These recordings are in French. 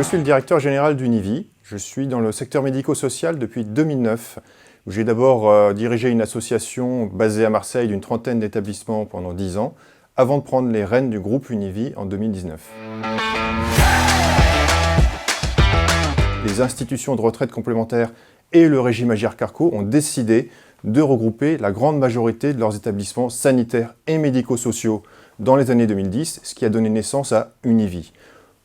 suis le directeur général d'Univi. Je suis dans le secteur médico-social depuis 2009, où j'ai d'abord dirigé une association basée à Marseille d'une trentaine d'établissements pendant 10 ans, avant de prendre les rênes du groupe Univi en 2019. Les institutions de retraite complémentaires et le régime Agirc-Arrco ont décidé de regrouper la grande majorité de leurs établissements sanitaires et médico-sociaux dans les années 2010, ce qui a donné naissance à Univi.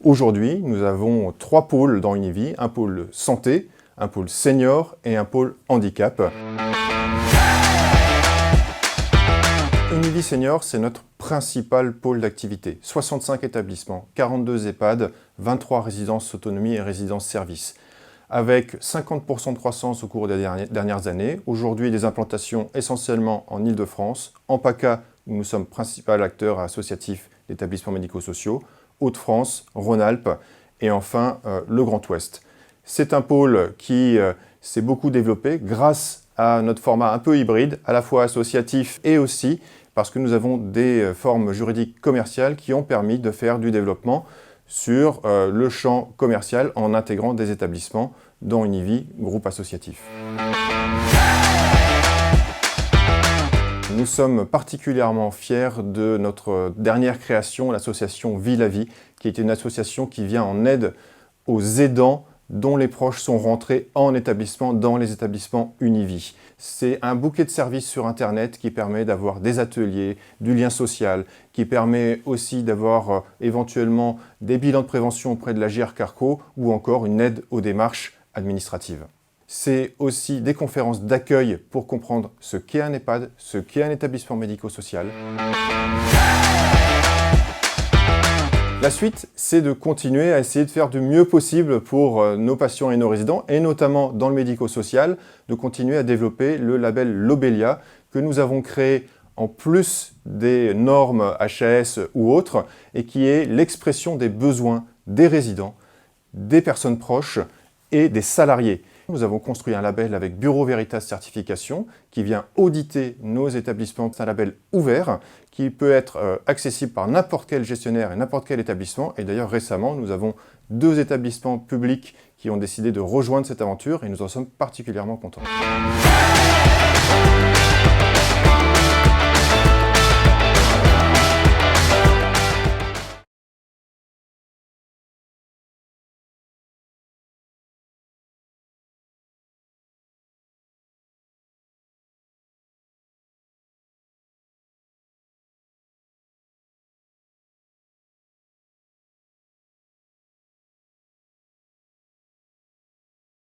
Aujourd'hui, nous avons 3 pôles dans Univi, un pôle santé, un pôle senior et un pôle handicap. Univi Senior, c'est notre principal pôle d'activité. 65 établissements, 42 EHPAD, 23 résidences autonomie et résidences services. Avec 50% de croissance au cours des dernières années. Aujourd'hui, des implantations essentiellement en Île-de-France, en PACA, où nous sommes principal acteur associatif d'établissements médico-sociaux, Hauts-de-France, Rhône-Alpes et enfin le Grand Ouest. C'est un pôle qui s'est beaucoup développé grâce à notre format un peu hybride, à la fois associatif et aussi parce que nous avons des formes juridiques commerciales qui ont permis de faire du développement sur le champ commercial en intégrant des établissements dans Univi, groupe associatif. Nous sommes particulièrement fiers de notre dernière création, l'association Vie la Vie, qui est une association qui vient en aide aux aidants dont les proches sont rentrés en établissement dans les établissements Univi. C'est un bouquet de services sur Internet qui permet d'avoir des ateliers, du lien social, qui permet aussi d'avoir éventuellement des bilans de prévention auprès de l'Agirc-Arrco ou encore une aide aux démarches administratives. C'est aussi des conférences d'accueil pour comprendre ce qu'est un EHPAD, ce qu'est un établissement médico-social. La suite, c'est de continuer à essayer de faire du mieux possible pour nos patients et nos résidents, et notamment dans le médico-social, de continuer à développer le label Lobelia que nous avons créé en plus des normes HAS ou autres, et qui est l'expression des besoins des résidents, des personnes proches et des salariés. Nous avons construit un label avec Bureau Veritas Certification qui vient auditer nos établissements. C'est un label ouvert qui peut être accessible par n'importe quel gestionnaire et n'importe quel établissement. Et d'ailleurs récemment, nous avons 2 établissements publics qui ont décidé de rejoindre cette aventure et nous en sommes particulièrement contents.